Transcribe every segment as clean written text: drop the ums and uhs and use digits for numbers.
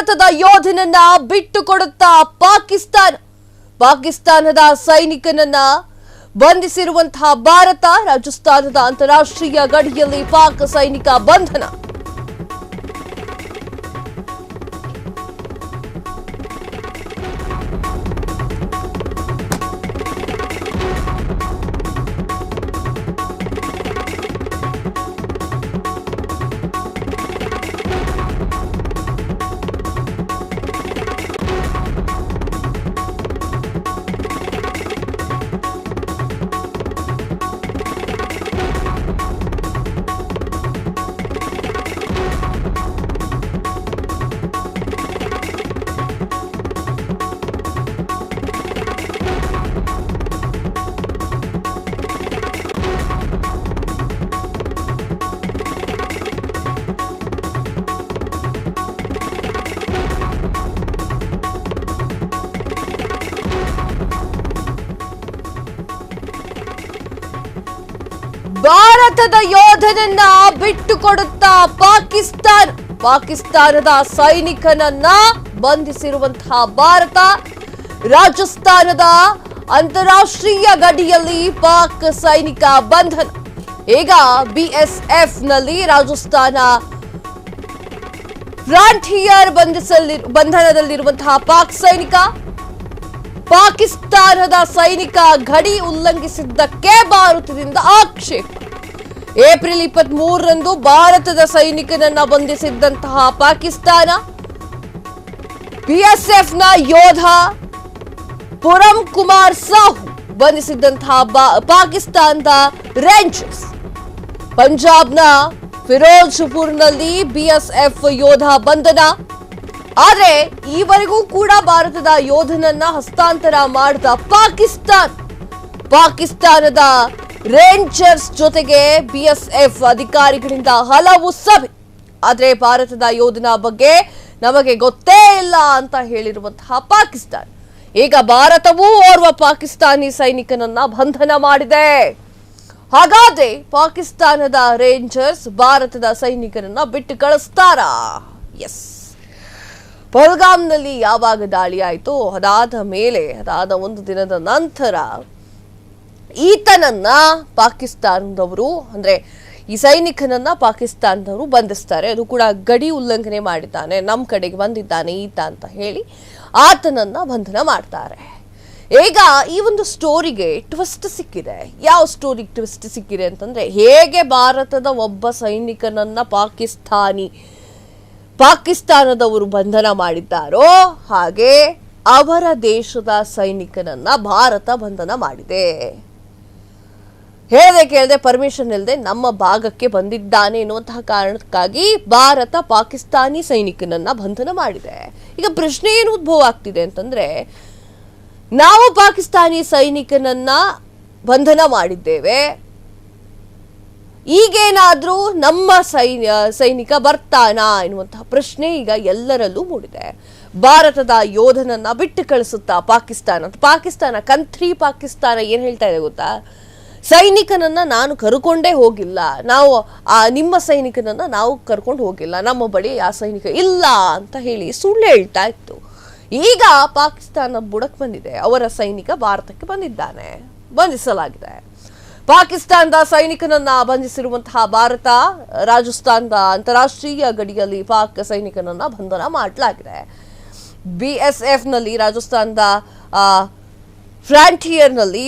ಭಾರತದ ಯೋಧನನ್ನ ಬಿಟ್ಟು ಕೊಡುತ್ತಾ ಪಾಕಿಸ್ತಾನದ ಸೈನಿಕನನ್ನ ಬಂಧಿಸಿರುವಂತಹ ಭಾರತ. ರಾಜಸ್ಥಾನದ ಅಂತಾರಾಷ್ಟ್ರೀಯ ಗಡಿಯಲ್ಲಿ ಪಾಕ್ ಸೈನಿಕ ಬಂಧನ. ಭಾರತದ ಯೋಧನನ್ನ ಬಿಟ್ಟು ಕೊಡುತ್ತಾ ಪಾಕಿಸ್ತಾನದ ಸೈನಿಕನನ್ನ ಬಂಧಿಸಿರುವಂತಹ ಭಾರತ. ರಾಜಸ್ಥಾನದ ಅಂತಾರಾಷ್ಟ್ರೀಯ ಗಡಿಯಲ್ಲಿ ಪಾಕ್ ಸೈನಿಕ ಬಂಧನ. ಈಗ ಬಿಎಸ್ಎಫ್ ನಲ್ಲಿ ರಾಜಸ್ಥಾನ ಫ್ರಾಂಟಿಯರ್ ಬಂಧನದಲ್ಲಿರುವಂತಹ ಪಾಕ್ ಸೈನಿಕ. ಪಾಕಿಸ್ತಾನದ ಸೈನಿಕ ಗಡಿ ಉಲ್ಲಂಘಿಸಿದ್ದಕ್ಕೆ ಭಾರತದಿಂದ ಆಕ್ಷೇಪ. ಏಪ್ರಿಲ್ 23ರಂದು ಭಾರತದ ಸೈನಿಕನನ್ನ ಬಂಧಿಸಿದ್ದಂತಹ ಪಾಕಿಸ್ತಾನ, ಬಿಎಸ್ಎಫ್ನ ಯೋಧ ಪುರಂ ಕುಮಾರ್ ಸಾಹು ಬಂಧಿಸಿದ್ದಂತಹ ಪಾಕಿಸ್ತಾನದ ರೇಂಜರ್ಸ್. ಪಂಜಾಬ್ನ ಫಿರೋಜ್ಪುರ್ನಲ್ಲಿ ಬಿಎಸ್ಎಫ್ ಯೋಧ ಬಂಧನ. ಆದರೆ ಈವರೆಗೂ ಕೂಡ ಭಾರತದ ಯೋಧನನ್ನ ಹಸ್ತಾಂತರ ಮಾಡಿದ ಪಾಕಿಸ್ತಾನದ ರೇಂಜರ್ಸ್ ಜೊತೆಗೆ ಬಿಎಸ್ಎಫ್ ಅಧಿಕಾರಿಗಳಿಂದ ಹಲವು ಸಭೆ. ಆದರೆ ಭಾರತದ ಯೋಧನ ಬಗ್ಗೆ ನಮಗೆ ಗೊತ್ತೇ ಇಲ್ಲ ಅಂತ ಹೇಳಿರುವಂತಹ ಪಾಕಿಸ್ತಾನ ಈಗ ಭಾರತವೂ ಓರ್ವ ಪಾಕಿಸ್ತಾನಿ ಸೈನಿಕನನ್ನ ಬಂಧನ ಮಾಡಿದೆ. ಹಾಗಾದ್ರೆ ಪಾಕಿಸ್ತಾನದ ರೇಂಜರ್ಸ್ ಭಾರತದ ಸೈನಿಕರನ್ನ ಬಿಟ್ಟು ಕಳಿಸ್ತಾರಾ? ಎಸ್. ಪಹಲ್ಗಾಮ್ನಲ್ಲಿ ಯಾವಾಗ ದಾಳಿ ಆಯಿತು, ಅದಾದ ಒಂದು ದಿನದ ನಂತರ ಈತನನ್ನ ಪಾಕಿಸ್ತಾನದವರು, ಅಂದ್ರೆ ಈ ಸೈನಿಕನನ್ನ ಪಾಕಿಸ್ತಾನದವರು ಬಂಧಿಸ್ತಾರೆ. ಅದು ಕೂಡ ಗಡಿ ಉಲ್ಲಂಘನೆ ಮಾಡಿದ್ದಾನೆ, ನಮ್ಮ ಕಡೆಗೆ ಬಂದಿದ್ದಾನೆ ಈತ ಅಂತ ಹೇಳಿ ಆತನನ್ನ ಬಂಧನ ಮಾಡ್ತಾರೆ. ಈಗ ಈ ಒಂದು ಸ್ಟೋರಿಗೆ ಟ್ವಿಸ್ಟ್ ಸಿಕ್ಕಿದೆ. ಯಾವ ಸ್ಟೋರಿಗೆ ಟ್ವಿಸ್ಟ್ ಸಿಕ್ಕಿದೆ ಅಂತಂದ್ರೆ, ಹೇಗೆ ಭಾರತದ ಒಬ್ಬ ಸೈನಿಕನನ್ನ ಪಾಕಿಸ್ತಾನದವರು ಬಂಧನ ಮಾಡಿದ್ದಾರೋ ಹಾಗೆ ಅವರ ದೇಶದ ಸೈನಿಕನನ್ನ ಭಾರತ ಬಂಧನ ಮಾಡಿದೆ. ಕೇಳದೆ ಪರ್ಮಿಷನ್ ಇಲ್ಲದೆ ನಮ್ಮ ಭಾಗಕ್ಕೆ ಬಂದಿದ್ದಾನೆ ಎನ್ನುವಂತಹ ಕಾರಣಕ್ಕಾಗಿ ಭಾರತ ಪಾಕಿಸ್ತಾನಿ ಸೈನಿಕನನ್ನ ಬಂಧನ ಮಾಡಿದೆ. ಈಗ ಪ್ರಶ್ನೆ ಏನು ಉದ್ಭವ ಆಗ್ತಿದೆ ಅಂತಂದ್ರೆ, ನಾವು ಪಾಕಿಸ್ತಾನಿ ಸೈನಿಕನನ್ನ ಬಂಧನ ಮಾಡಿದ್ದೇವೆ, ಈಗೇನಾದ್ರೂ ನಮ್ಮ ಸೈನಿಕ ಬರ್ತಾನಾ ಎನ್ನುವಂತಹ ಪ್ರಶ್ನೆ ಈಗ ಎಲ್ಲರಲ್ಲೂ ಮೂಡಿದೆ. ಭಾರತದ ಯೋಧನನ್ನ ಬಿಟ್ಟು ಕಳಿಸುತ್ತಾ ಪಾಕಿಸ್ತಾನ ಕಂತ್ರಿ ಪಾಕಿಸ್ತಾನ ಏನ್ ಹೇಳ್ತಾ ಇದೆ ಗೊತ್ತಾ? ಸೈನಿಕನನ್ನ ನಾನು ಕರ್ಕೊಂಡೇ ಹೋಗಿಲ್ಲ, ನಿಮ್ಮ ಸೈನಿಕನನ್ನ ನಾವು ಕರ್ಕೊಂಡು ಹೋಗಿಲ್ಲ, ನಮ್ಮ ಬಳಿ ಆ ಸೈನಿಕ ಇಲ್ಲ ಅಂತ ಹೇಳಿ ಸುಳ್ಳು ಹೇಳ್ತಾ ಇತ್ತು. ಈಗ ಪಾಕಿಸ್ತಾನ ಬುಡಕ್ ಬಂದಿದೆ, ಅವರ ಸೈನಿಕ ಭಾರತಕ್ಕೆ ಬಂಧಿಸಲಾಗಿದೆ. ಪಾಕಿಸ್ತಾನದ ಸೈನಿಕನನ್ನ ಬಂಧಿಸಿರುವಂತಹ ಭಾರತ. ರಾಜಸ್ಥಾನದ ಅಂತಾರಾಷ್ಟ್ರೀಯ ಗಡಿಯಲ್ಲಿ ಪಾಕ್ ಸೈನಿಕನನ್ನ ಬಂಧನ ಮಾಡಲಾಗಿದೆ. ಬಿಎಸ್ಎಫ್ ನಲ್ಲಿ ರಾಜಸ್ಥಾನದ ಫ್ರಾಂಟಿಯರ್ನಲ್ಲಿ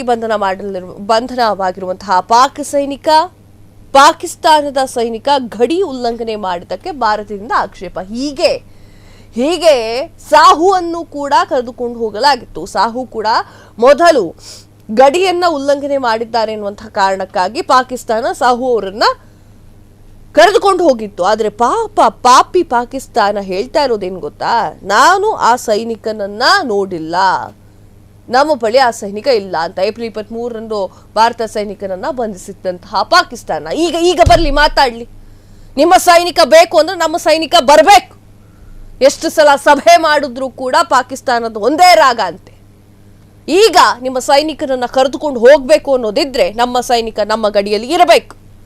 ಬಂಧನವಾಗಿರುವಂತಹ ಪಾಕಿಸ್ತಾನದ ಸೈನಿಕ ಗಡಿ ಉಲ್ಲಂಘನೆ ಮಾಡಿದ್ದಕ್ಕೆ ಭಾರತದಿಂದ ಆಕ್ಷೇಪ. ಹೀಗೆ ಸಾಹುವನ್ನು ಕೂಡ ಕರೆದುಕೊಂಡು ಹೋಗಲಾಗಿತ್ತು. ಸಾಹು ಕೂಡ ಮೊದಲು ಗಡಿಯನ್ನ ಉಲ್ಲಂಘನೆ ಮಾಡಿದ್ದಾರೆ ಎನ್ನುವಂತಹ ಕಾರಣಕ್ಕಾಗಿ ಪಾಕಿಸ್ತಾನ ಸಾಹು ಅವರನ್ನ ಕರೆದುಕೊಂಡು ಹೋಗಿತ್ತು. ಆದ್ರೆ ಪಾಪಿ ಪಾಕಿಸ್ತಾನ ಹೇಳ್ತಾ ಇರೋದೇನು ಗೊತ್ತಾ? ನಾನು ಆ ಸೈನಿಕನನ್ನ ನೋಡಿಲ್ಲ, ನಮ್ಮ ಬಳಿ ಆ ಸೈನಿಕ ಇಲ್ಲ ಅಂತ. ಏಪ್ರಿಲ್ 23ರಂದು ಭಾರತ ಸೈನಿಕನನ್ನ ಬಂಧಿಸಿದಂತಹ ಪಾಕಿಸ್ತಾನ ಈಗ ಬರ್ಲಿ ಮಾತಾಡ್ಲಿ, ನಿಮ್ಮ ಸೈನಿಕ ಬೇಕು ಅಂದ್ರೆ ನಮ್ಮ ಸೈನಿಕ ಬರ್ಬೇಕು. ಎಷ್ಟು ಸಲ ಸಭೆ ಮಾಡಿದ್ರು ಕೂಡ ಪಾಕಿಸ್ತಾನದ ಒಂದೇ ರಾಗ ಅಂತೆ. ಈಗ ನಿಮ್ಮ ಸೈನಿಕರನ್ನ ಕರೆದುಕೊಂಡು ಹೋಗ್ಬೇಕು ಅನ್ನೋದಿದ್ರೆ ನಮ್ಮ ಸೈನಿಕ ನಮ್ಮ ಗಡಿಯಲ್ಲಿ ಇರಬೇಕು.